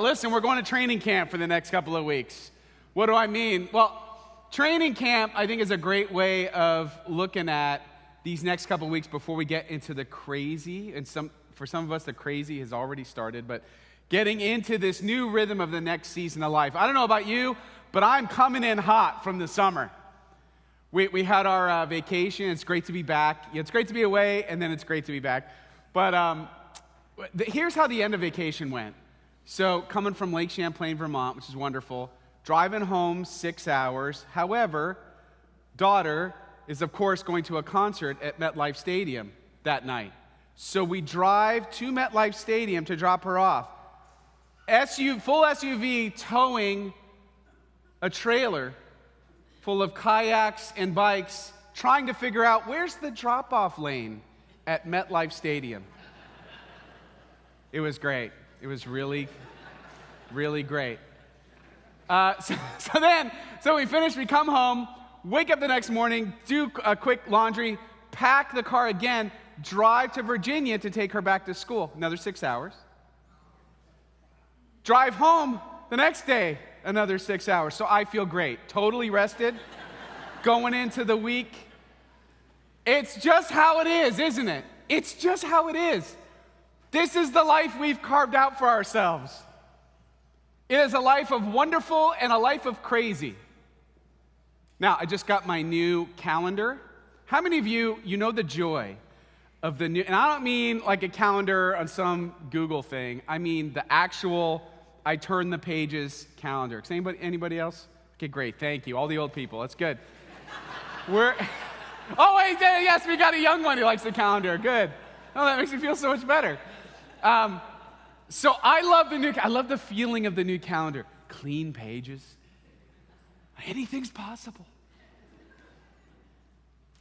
Listen, we're going to training camp for the next couple of weeks. What do I mean? Well, training camp, I think, is a great way of looking at these next couple of weeks before we get into the crazy. And for some of us, the crazy has already started, but getting into this new rhythm of the next season of life. I don't know about you, but I'm coming in hot from the summer. We had our vacation. It's great to be back. It's great to be away, and then it's great to be back. But here's how the end of vacation went. So coming from Lake Champlain, Vermont, which is wonderful, driving home 6 hours. However, daughter is, of course, going to a concert at MetLife Stadium that night. So we drive to MetLife Stadium to drop her off. Full SUV towing a trailer full of kayaks and bikes, trying to figure out where's the drop-off lane at MetLife Stadium. It was great. It was really, really great. So we finish, we come home, wake up the next morning, do a quick laundry, pack the car again, drive to Virginia to take her back to school. Another 6 hours. Drive home the next day, another 6 hours. So I feel great, totally rested, going into the week. It's just how it is, isn't it? It's just how it is. This is the life we've carved out for ourselves. It is a life of wonderful and a life of crazy. Now, I just got my new calendar. How many of you know the joy of the new, and I don't mean like a calendar on some Google thing. I mean the actual, I turn the pages calendar. Anybody else? Okay, great, thank you. All the old people, that's good. Yes, we got a young one who likes the calendar, good. Oh, that makes me feel so much better. So I love the feeling of the new calendar. Clean pages. Anything's possible.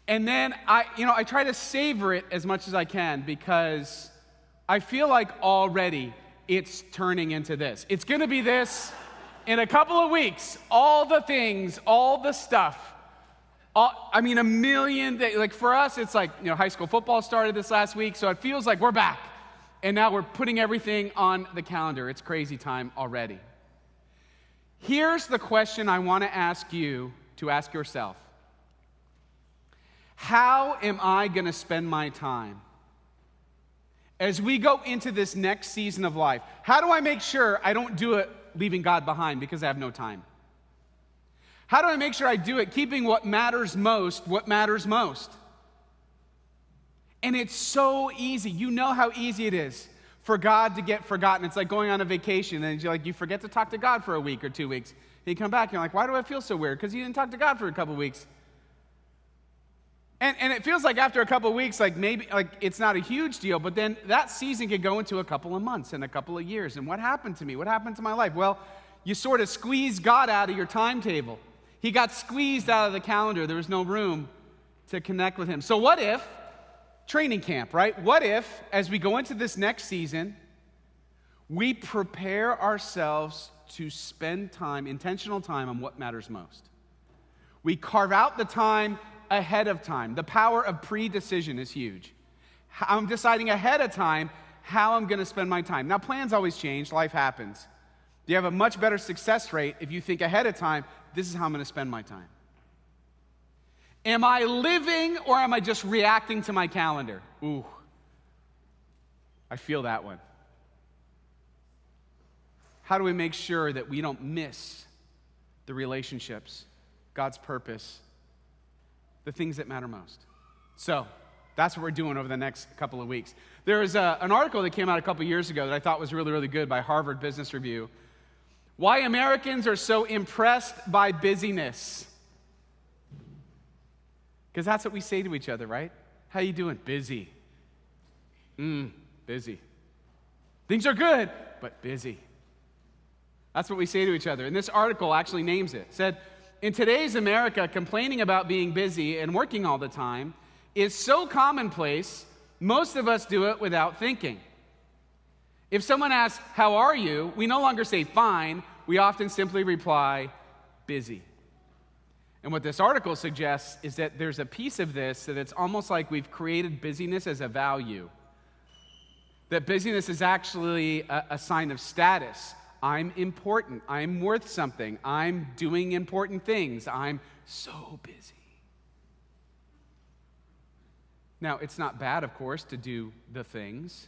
And then I try to savor it as much as I can because I feel like already it's turning into this. It's going to be this in a couple of weeks. All the things, all the stuff. A million things. Like for us, it's like, high school football started this last week, so it feels like we're back. And now we're putting everything on the calendar. It's crazy time already. Here's the question I want to ask you to ask yourself. How am I going to spend my time? As we go into this next season of life, how do I make sure I don't do it leaving God behind because I have no time? How do I make sure I do it keeping what matters most? And it's so easy. You know how easy it is for God to get forgotten. It's like going on a vacation and you forget to talk to God for a week or 2 weeks. And you come back and you're like, why do I feel so weird? Because you didn't talk to God for a couple weeks. And it feels like after a couple of weeks, maybe it's not a huge deal, but then that season could go into a couple of months and a couple of years. And what happened to me? What happened to my life? Well, you sort of squeezed God out of your timetable. He got squeezed out of the calendar. There was no room to connect with him. So what if, training camp, right? What if, as we go into this next season, we prepare ourselves to spend time, intentional time, on what matters most? We carve out the time ahead of time. The power of pre-decision is huge. I'm deciding ahead of time how I'm going to spend my time. Now, plans always change. Life happens. You have a much better success rate if you think ahead of time, this is how I'm going to spend my time. Am I living or am I just reacting to my calendar? Ooh, I feel that one. How do we make sure that we don't miss the relationships, God's purpose, the things that matter most? So that's what we're doing over the next couple of weeks. There was an article that came out a couple years ago that I thought was really, really good by Harvard Business Review. Why Americans are so impressed by busyness. Because that's what we say to each other, right? How you doing? Busy. Busy. Things are good, but busy. That's what we say to each other. And this article actually names it. It said, in today's America, complaining about being busy and working all the time is so commonplace, most of us do it without thinking. If someone asks, how are you? We no longer say fine. We often simply reply, busy. And what this article suggests is that there's a piece of this that it's almost like we've created busyness as a value. That busyness is actually a sign of status. I'm important. I'm worth something. I'm doing important things. I'm so busy. Now, it's not bad, of course, to do the things,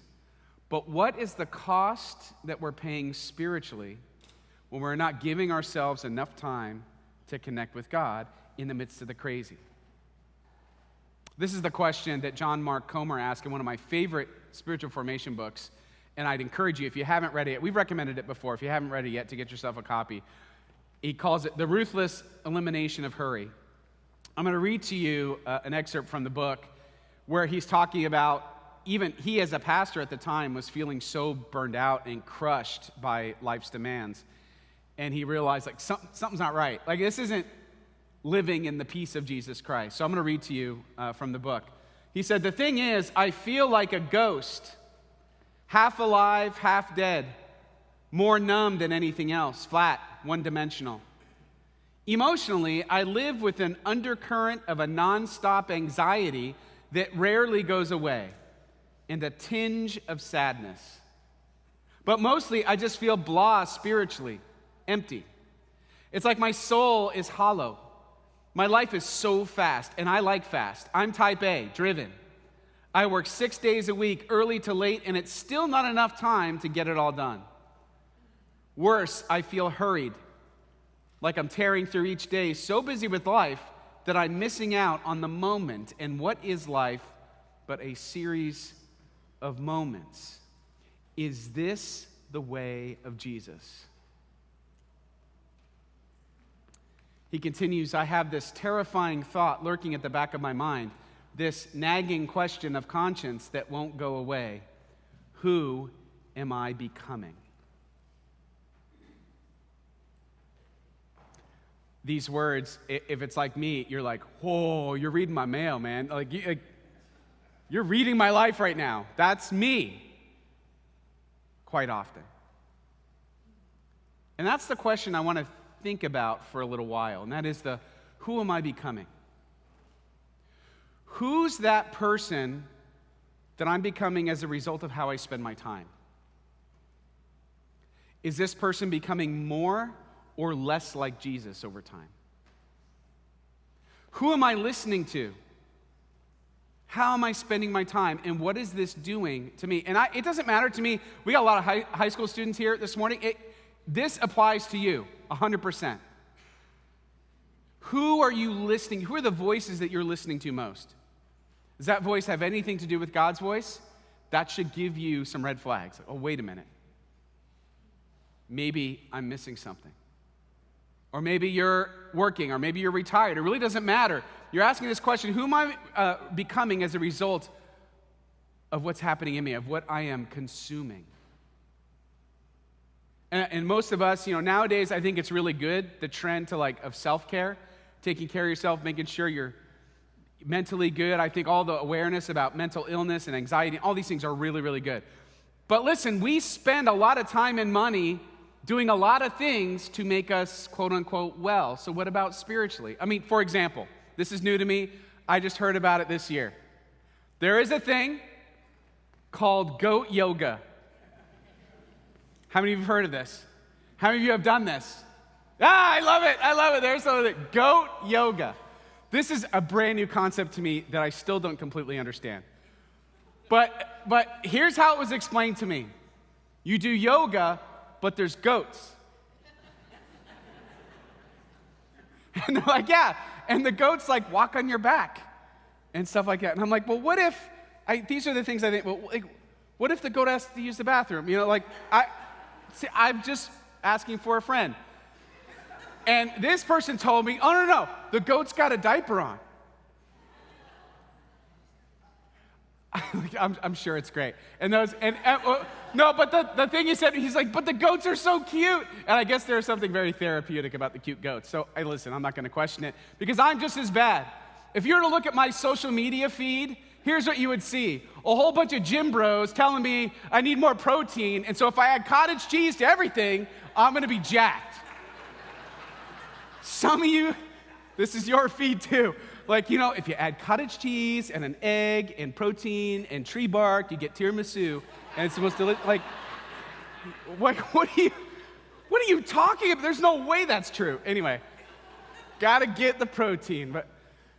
but what is the cost that we're paying spiritually when we're not giving ourselves enough time to connect with God in the midst of the crazy? This is the question that John Mark Comer asked in one of my favorite spiritual formation books, and I'd encourage you, if you haven't read it, we've recommended it before, if you haven't read it yet, to get yourself a copy. He calls it The Ruthless Elimination of Hurry. I'm going to read to you an excerpt from the book where he's talking about, even he as a pastor at the time was feeling so burned out and crushed by life's demands. And he realized, like, something's not right. Like, this isn't living in the peace of Jesus Christ. So I'm going to read to you from the book. He said, "The thing is, I feel like a ghost, half alive, half dead, more numb than anything else, flat, one-dimensional. Emotionally, I live with an undercurrent of a nonstop anxiety that rarely goes away, and a tinge of sadness. But mostly, I just feel blah spiritually, empty. It's like my soul is hollow. My life is so fast, and I like fast. I'm type A, driven. I work 6 days a week, early to late, and it's still not enough time to get it all done. Worse, I feel hurried, like I'm tearing through each day, so busy with life that I'm missing out on the moment. And what is life but a series of moments? Is this the way of Jesus?" He continues, "I have this terrifying thought lurking at the back of my mind, this nagging question of conscience that won't go away. Who am I becoming?" These words, if it's like me, you're like, "Whoa, you're reading my mail, man. Like, you're reading my life right now." That's me, quite often. And that's the question I want to think about for a little while, and that is who am I becoming? Who's that person that I'm becoming as a result of how I spend my time? Is this person becoming more or less like Jesus over time? Who am I listening to? How am I spending my time? And what is this doing to me? And it doesn't matter to me. We got a lot of high school students here this morning. This applies to you 100%. Who are you listening? Who are the voices that you're listening to most? Does that voice have anything to do with God's voice? That should give you some red flags. Oh, wait a minute. Maybe I'm missing something. Or maybe you're working, or maybe you're retired. It really doesn't matter. You're asking this question, who am I becoming as a result of what's happening in me, of what I am consuming? And most of us, nowadays, I think it's really good, the trend of self-care, taking care of yourself, making sure you're mentally good. I think all the awareness about mental illness and anxiety, all these things are really, really good. But listen, we spend a lot of time and money doing a lot of things to make us, quote unquote, well. So what about spiritually? I mean, for example, this is new to me. I just heard about it this year. There is a thing called goat yoga. How many of you have heard of this? How many of you have done this? I love it. I love it. There's some of it. Goat yoga. This is a brand new concept to me that I still don't completely understand. But here's how it was explained to me. You do yoga, but there's goats. And they're like, yeah. And the goats walk on your back and stuff like that. And I'm like, well, what if, these are the things I think, what if the goat has to use the bathroom? I'm just asking for a friend. And this person told me, oh, no, the goat's got a diaper on. I'm sure it's great. And but the thing he said, he's like, but the goats are so cute. And I guess there's something very therapeutic about the cute goats. So listen, I'm not going to question it because I'm just as bad. If you were to look at my social media feed, here's what you would see. A whole bunch of gym bros telling me I need more protein. And so if I add cottage cheese to everything, I'm going to be jacked. Some of you, this is your feed too. If you add cottage cheese and an egg and protein and tree bark, you get tiramisu, and it's the most delicious. talking about? There's no way that's true. Anyway, gotta get the protein. But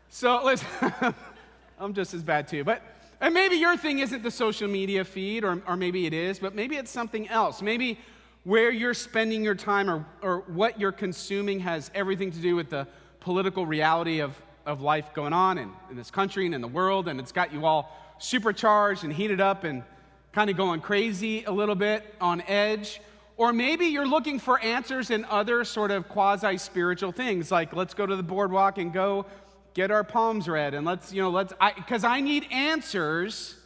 so listen, I'm just as bad too. And maybe your thing isn't the social media feed, or maybe it is, but maybe it's something else. Maybe where you're spending your time or what you're consuming has everything to do with the political reality of life going on in this country and in the world, and it's got you all supercharged and heated up and kind of going crazy a little bit on edge. Or maybe you're looking for answers in other sort of quasi-spiritual things, like let's go to the boardwalk and go get our palms read, and because I need answers.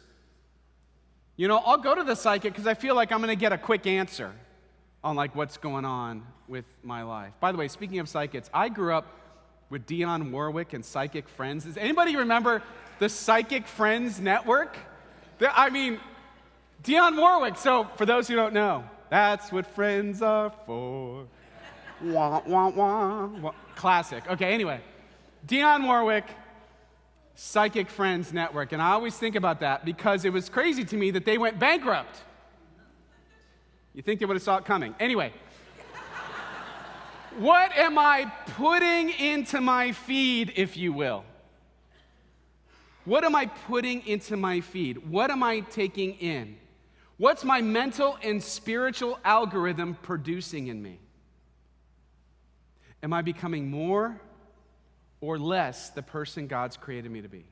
I'll go to the psychic because I feel like I'm going to get a quick answer on like what's going on with my life. By the way, speaking of psychics, I grew up with Dionne Warwick and Psychic Friends. Does anybody remember the Psychic Friends network? Dionne Warwick. So for those who don't know, that's what friends are for. Wah, wah, wah, wah. Classic. Okay, anyway. Dionne Warwick, Psychic Friends network. And I always think about that because it was crazy to me that they went bankrupt. You think they would have saw it coming. Anyway. What am I putting into my feed, if you will? What am I putting into my feed? What am I taking in? What's my mental and spiritual algorithm producing in me? Am I becoming more or less the person God's created me to be?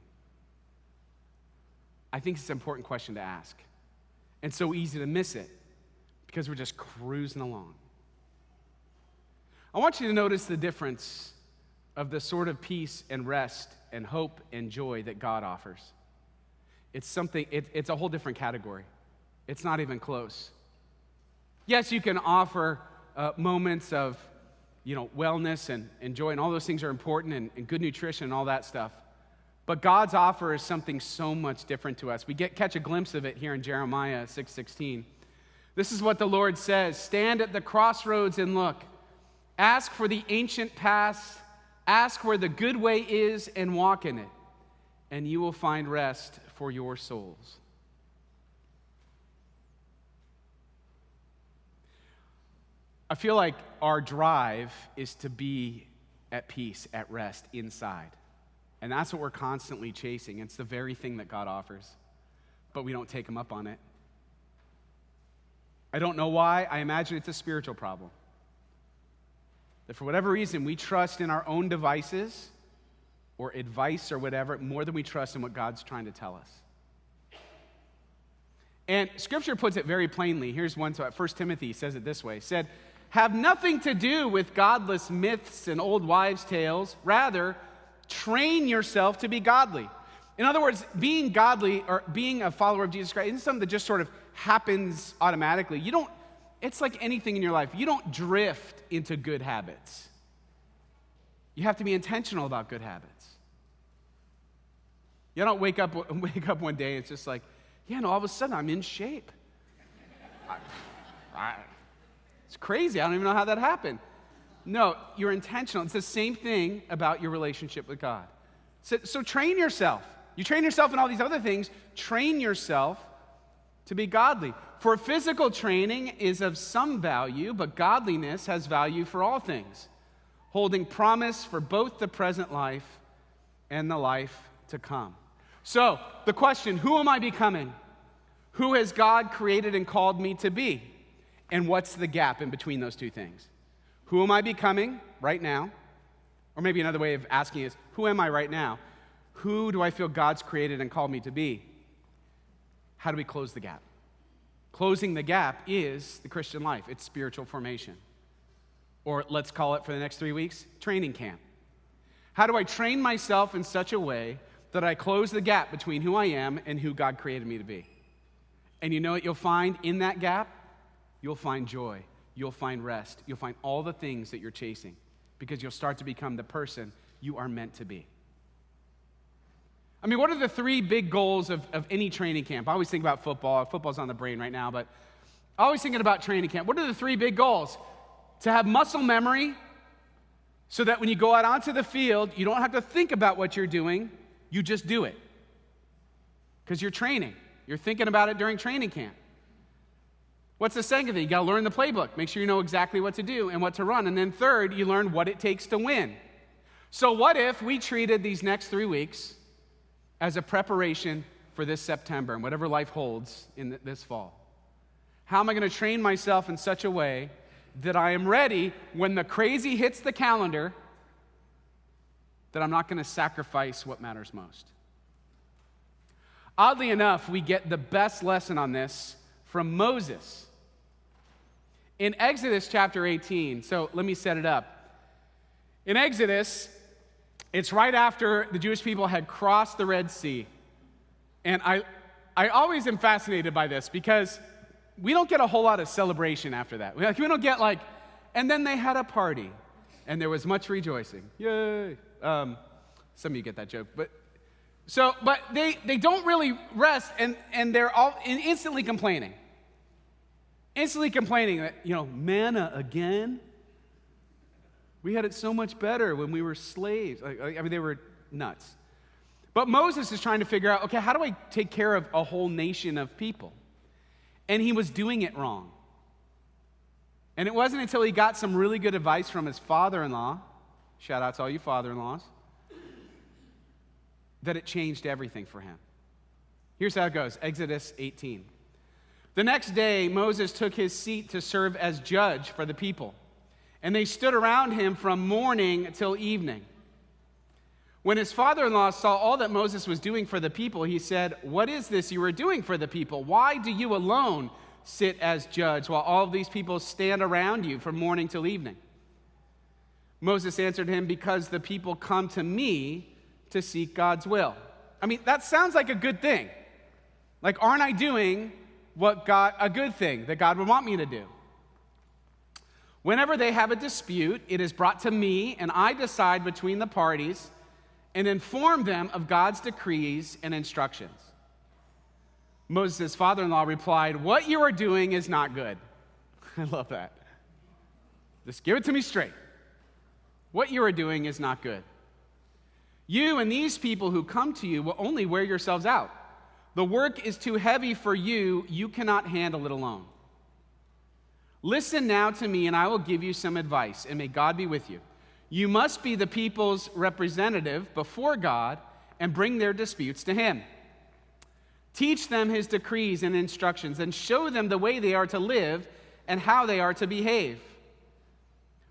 I think it's an important question to ask. And so easy to miss it because we're just cruising along. I want you to notice the difference of the sort of peace and rest and hope and joy that God offers. It's a whole different category. It's not even close. Yes, you can offer moments of, wellness and joy, and all those things are important, and good nutrition and all that stuff. But God's offer is something so much different to us. We catch a glimpse of it here in Jeremiah 6:16. This is what the Lord says: "Stand at the crossroads and look. Ask for the ancient paths, ask where the good way is, and walk in it, and you will find rest for your souls." I feel like our drive is to be at peace, at rest, inside. And that's what we're constantly chasing. It's the very thing that God offers, but we don't take him up on it. I don't know why. I imagine it's a spiritual problem. That for whatever reason, we trust in our own devices or advice or whatever more than we trust in what God's trying to tell us. And Scripture puts it very plainly. Here's one. So 1 Timothy says it this way. It said, "Have nothing to do with godless myths and old wives' tales. Rather, train yourself to be godly." In other words, being godly or being a follower of Jesus Christ isn't something that just sort of happens automatically. It's like anything in your life. You don't drift into good habits. You have to be intentional about good habits. You don't wake up one day and it's just like, all of a sudden I'm in shape. It's crazy. I don't even know how that happened. No, you're intentional. It's the same thing about your relationship with God. So train yourself. You train yourself in all these other things. Train yourself to be godly. For physical training is of some value, but godliness has value for all things, holding promise for both the present life and the life to come. So, the question, who am I becoming? Who has God created and called me to be? And what's the gap in between those two things? Who am I becoming right now? Or maybe another way of asking is, who am I right now? Who do I feel God's created and called me to be? How do we close the gap? Closing the gap is the Christian life. It's spiritual formation. Or let's call it for the next 3 weeks, training camp. How do I train myself in such a way that I close the gap between who I am and who God created me to be? And you know what you'll find in that gap? You'll find joy. You'll find rest. You'll find all the things that you're chasing because you'll start to become the person you are meant to be. I mean, what are the 3 big goals of any training camp? I always think about football. Football's on the brain right now, but I'm always thinking about training camp. What are the 3 big goals? To have muscle memory so that when you go out onto the field, you don't have to think about what you're doing. You just do it because you're training. You're thinking about it during training camp. What's the second thing? You got to learn the playbook. Make sure you know exactly what to do and what to run. And then third, you learn what it takes to win. So what if we treated these next 3 weeks as a preparation for this September and whatever life holds in this fall? How am I going to train myself in such a way that I am ready when the crazy hits the calendar, that I'm not going to sacrifice what matters most? Oddly enough, we get the best lesson on this from Moses. In Exodus chapter 18, so let me set it up. In Exodus, it's right after the Jewish people had crossed the Red Sea. And I always am fascinated by this because we don't get a whole lot of celebration after that. We don't get like, and then they had a party, and there was much rejoicing. Yay. Some of you get that joke, but they don't really rest, and they're all instantly complaining. Instantly complaining that, manna again? We had it so much better when we were slaves. They were nuts. But Moses is trying to figure out, okay, how do I take care of a whole nation of people? And he was doing it wrong. And it wasn't until he got some really good advice from his father-in-law, shout out to all you father-in-laws, that it changed everything for him. Here's how it goes, Exodus 18. The next day, Moses took his seat to serve as judge for the people, and they stood around him from morning till evening. When his father-in-law saw all that Moses was doing for the people, he said, "What is this you are doing for the people? Why do you alone sit as judge while all of these people stand around you from morning till evening?" Moses answered him, "Because the people come to me to seek God's will." That sounds like a good thing. Like, aren't I doing a good thing that God would want me to do? Whenever they have a dispute, it is brought to me, and I decide between the parties and inform them of God's decrees and instructions. Moses' father-in-law replied, "What you are doing is not good." I love that. Just give it to me straight. What you are doing is not good. You and these people who come to you will only wear yourselves out. The work is too heavy for you. You cannot handle it alone. Listen now to me, and I will give you some advice, and may God be with you. You must be the people's representative before God and bring their disputes to him. Teach them his decrees and instructions, and show them the way they are to live and how they are to behave.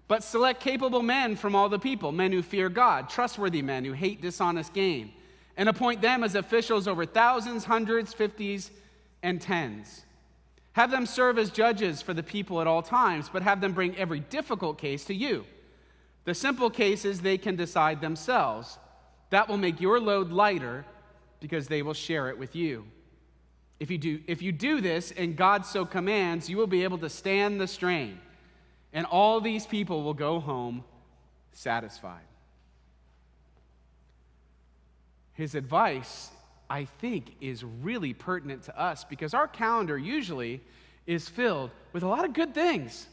But select capable men from all the people, men who fear God, trustworthy men who hate dishonest gain, and appoint them as officials over thousands, hundreds, fifties, and tens. Have them serve as judges for the people at all times, but have them bring every difficult case to you. The simple cases they can decide themselves. That will make your load lighter because they will share it with you. If you do this, and God so commands, you will be able to stand the strain, and all these people will go home satisfied. His advice, I think, is really pertinent to us because our calendar usually is filled with a lot of good things.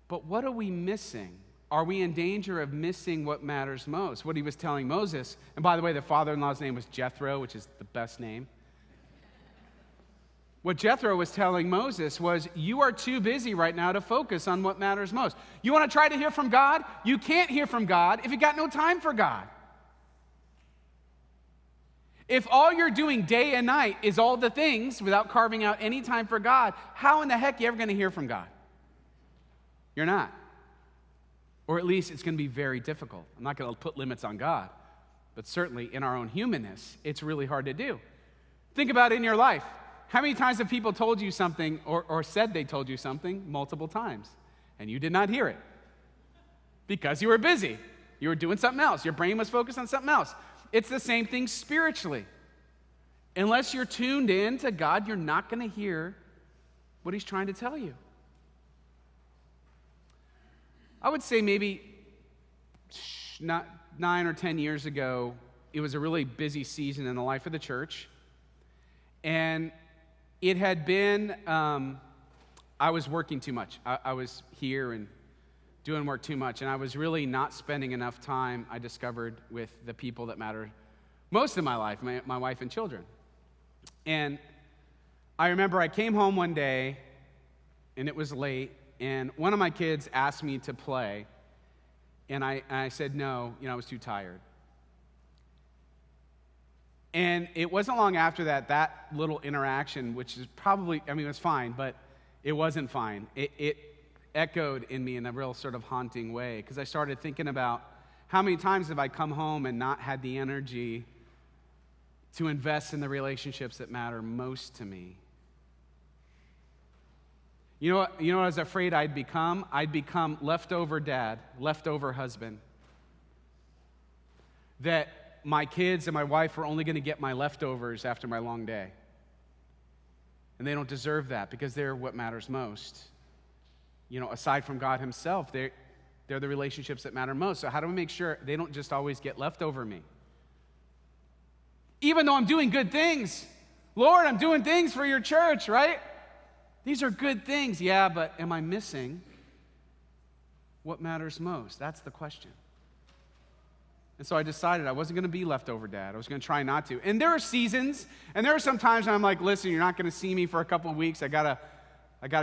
But what are we missing? Are we in danger of missing what matters most? What he was telling Moses, and by the way, the father-in-law's name was Jethro, which is the best name. What Jethro was telling Moses was, you are too busy right now to focus on what matters most. You want to try to hear from God? You can't hear from God if you got no time for God. If all you're doing day and night is all the things without carving out any time for God, how in the heck are you ever going to hear from God? You're not. Or at least it's going to be very difficult. I'm not going to put limits on God, but certainly in our own humanness, it's really hard to do. Think about it in your life. How many times have people told you something or said they told you something multiple times, and you did not hear it? Because you were busy. You were doing something else. Your brain was focused on something else. It's the same thing spiritually. Unless you're tuned in to God, you're not going to hear what he's trying to tell you. I would say maybe not 9 or 10 years ago, it was a really busy season in the life of the church. And it had been, I was working too much. I was here and doing work too much. And I was really not spending enough time, I discovered, with the people that matter most in my life, my wife and children. And I remember I came home one day, and it was late, and one of my kids asked me to play, and I said no, I was too tired. And it wasn't long after that little interaction, which is probably, it was fine, but it wasn't fine. It echoed in me in a real sort of haunting way, because I started thinking about how many times have I come home and not had the energy to invest in the relationships that matter most to me. You know what I was afraid I'd become? I'd become leftover dad, leftover husband. That my kids and my wife are only going to get my leftovers after my long day. And they don't deserve that, because they're what matters most. Aside from God himself, they're the relationships that matter most. So how do we make sure they don't just always get left over me? Even though I'm doing good things. Lord, I'm doing things for your church, right? These are good things. Yeah, but am I missing what matters most? That's the question. And so I decided I wasn't going to be leftover dad. I was going to try not to. And there are seasons, and there are some times when I'm like, listen, you're not going to see me for a couple of weeks. I gotta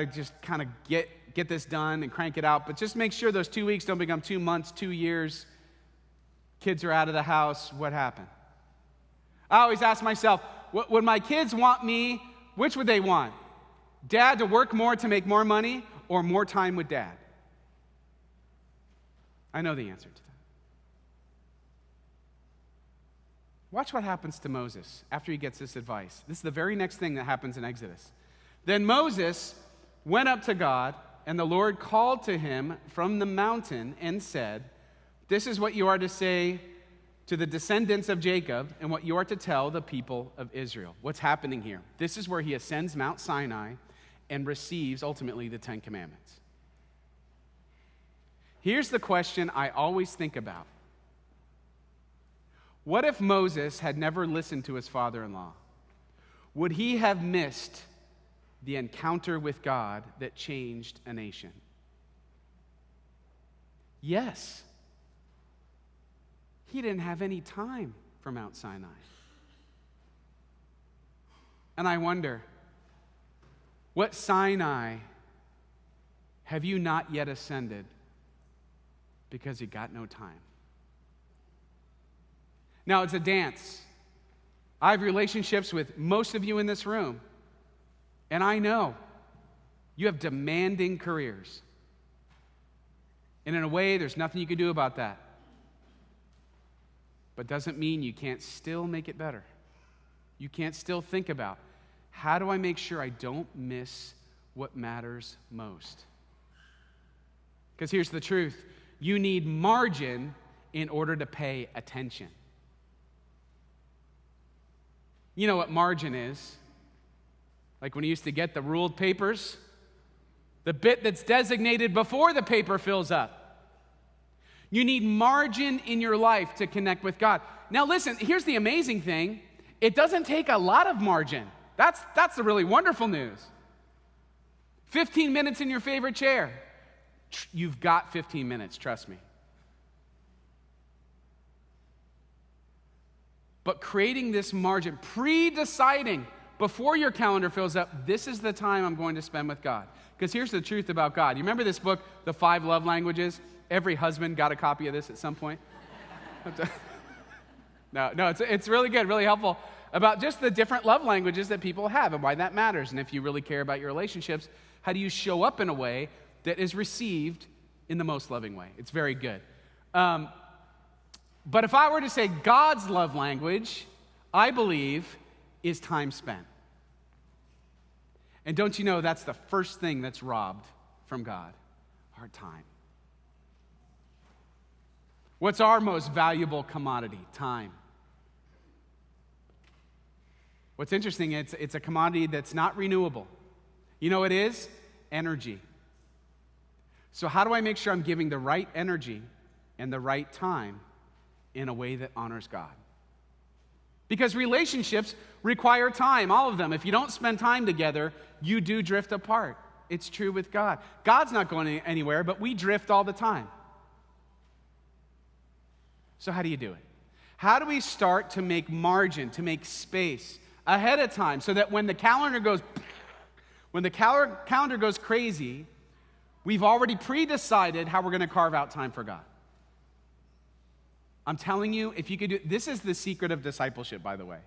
just kind of get this done and crank it out. But just make sure those 2 weeks don't become 2 months, 2 years. Kids are out of the house. What happened? I always ask myself, would my kids want me, which would they want? Dad to work more to make more money, or more time with dad? I know the answer to that. Watch what happens to Moses after he gets this advice. This is the very next thing that happens in Exodus. Then Moses went up to God, and the Lord called to him from the mountain and said, "This is what you are to say to the descendants of Jacob, and what you are to tell the people of Israel." What's happening here? This is where he ascends Mount Sinai and receives ultimately the 10 Commandments. Here's the question I always think about. What if Moses had never listened to his father-in-law? Would he have missed the encounter with God that changed a nation? Yes. He didn't have any time for Mount Sinai. And I wonder, what Sinai have you not yet ascended because you got no time? Now, it's a dance. I have relationships with most of you in this room, and I know you have demanding careers. And in a way, there's nothing you can do about that. But doesn't mean you can't still make it better. You can't still think about, how do I make sure I don't miss what matters most? Because here's the truth. You need margin in order to pay attention. You know what margin is? Like when you used to get the ruled papers, the bit that's designated before the paper fills up. You need margin in your life to connect with God. Now listen, here's the amazing thing. It doesn't take a lot of margin. That's the really wonderful news. 15 minutes in your favorite chair. You've got 15 minutes, trust me. But creating this margin, pre-deciding before your calendar fills up, this is the time I'm going to spend with God. Because here's the truth about God. You remember this book, The 5 Love Languages? Every husband got a copy of this at some point. No, it's really good, really helpful about just the different love languages that people have and why that matters. And if you really care about your relationships, how do you show up in a way that is received in the most loving way? It's very good. But if I were to say God's love language, I believe, is time spent. And don't you know that's the first thing that's robbed from God? Our time. What's our most valuable commodity? Time. What's interesting, it's a commodity that's not renewable. You know what it is? Energy. So how do I make sure I'm giving the right energy and the right time in a way that honors God? Because relationships require time, all of them. If you don't spend time together, you do drift apart. It's true with God. God's not going anywhere, but we drift all the time. So how do you do it? How do we start to make margin, to make space ahead of time so that when the calendar goes When the calendar goes crazy, we've already pre-decided how we're going to carve out time for God. I'm telling you, if you could do, this is the secret of discipleship, by the way.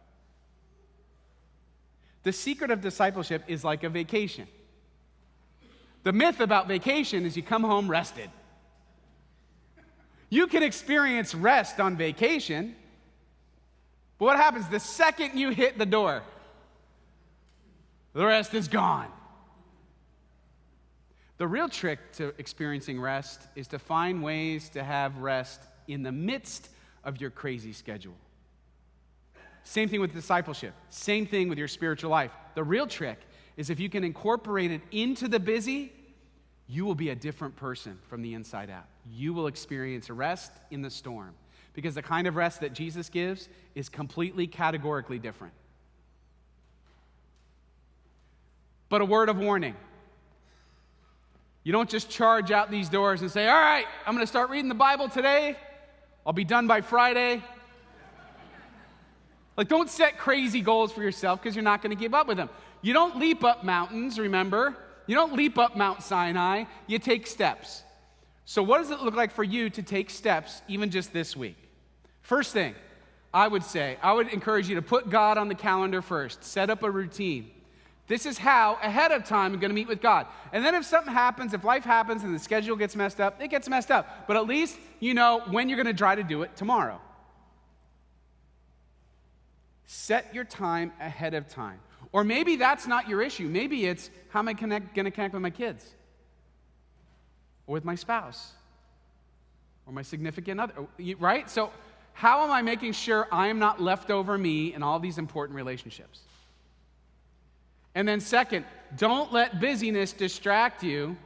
The secret of discipleship is like a vacation. The myth about vacation is you come home rested. You can experience rest on vacation, but what happens the second you hit the door? The rest is gone. The real trick to experiencing rest is to find ways to have rest in the midst of your crazy schedule. Same thing with discipleship. Same thing with your spiritual life. The real trick is if you can incorporate it into the busy, you will be a different person from the inside out. You will experience rest in the storm, because the kind of rest that Jesus gives is completely categorically different. But a word of warning. You don't just charge out these doors and say, all right, I'm going to start reading the Bible today. I'll be done by Friday. Like, don't set crazy goals for yourself, because you're not going to keep up with them. You don't leap up mountains, remember? You don't leap up Mount Sinai. You take steps. So what does it look like for you to take steps even just this week? First thing, I would encourage you to put God on the calendar first. Set up a routine. This is how, ahead of time, you're going to meet with God. And then if something happens, if life happens and the schedule gets messed up, it gets messed up. But at least you know when you're going to try to do it tomorrow. Set your time ahead of time. Or maybe that's not your issue. Maybe it's, how am I going to connect with my kids? Or with my spouse? Or my significant other, right? So how am I making sure I am not left over me in all these important relationships? And then second, don't let busyness distract you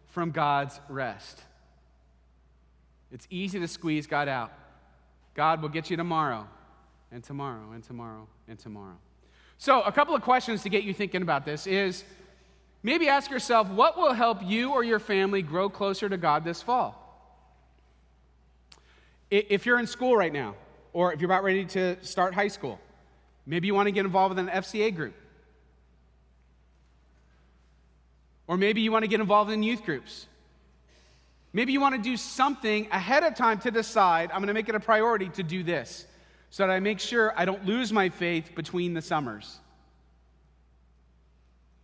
from God's rest. It's easy to squeeze God out. God will get you tomorrow, and tomorrow, and tomorrow, and tomorrow. So a couple of questions to get you thinking about this is, maybe ask yourself, what will help you or your family grow closer to God this fall? If you're in school right now, or if you're about ready to start high school, maybe you want to get involved with an FCA group. Or maybe you want to get involved in youth groups. Maybe you want to do something ahead of time to decide, I'm going to make it a priority to do this, so that I make sure I don't lose my faith between the summers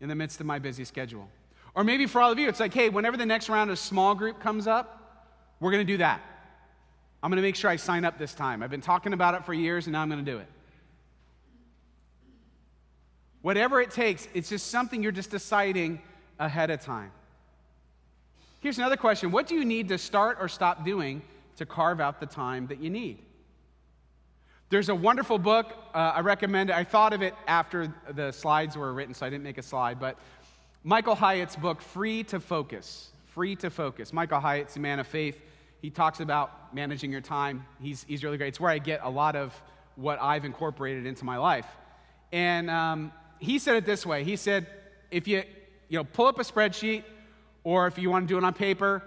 in the midst of my busy schedule. Or maybe for all of you, it's like, hey, whenever the next round of small group comes up, we're going to do that. I'm going to make sure I sign up this time. I've been talking about it for years, and now I'm going to do it. Whatever it takes, it's just something you're just deciding ahead of time. Here's another question. What do you need to start or stop doing to carve out the time that you need? There's a wonderful book I recommend. I thought of it after the slides were written, so I didn't make a slide, but Michael Hyatt's book, Free to Focus. Free to Focus. Michael Hyatt's a man of faith. He talks about managing your time. He's really great. It's where I get a lot of what I've incorporated into my life. And he said it this way. He said, if you pull up a spreadsheet, or if you want to do it on paper,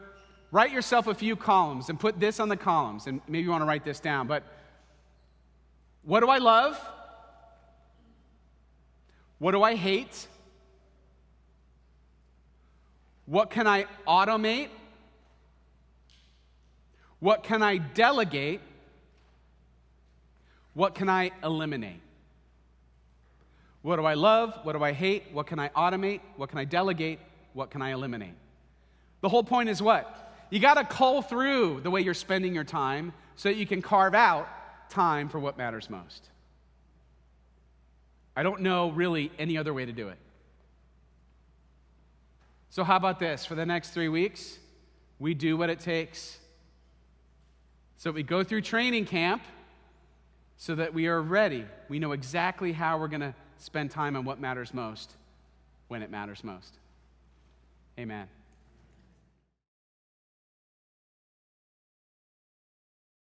write yourself a few columns and put this on the columns. And maybe you want to write this down, but what do I love? What do I hate? What can I automate? What can I delegate? What can I eliminate? What do I love? What do I hate? What can I automate? What can I delegate? What can I eliminate? The whole point is what? You got to cull through the way you're spending your time so that you can carve out time for what matters most. I don't know really any other way to do it. So how about this? For the next 3 weeks, we do what it takes. So we go through training camp so that we are ready. We know exactly how we're going to spend time on what matters most when it matters most. Amen.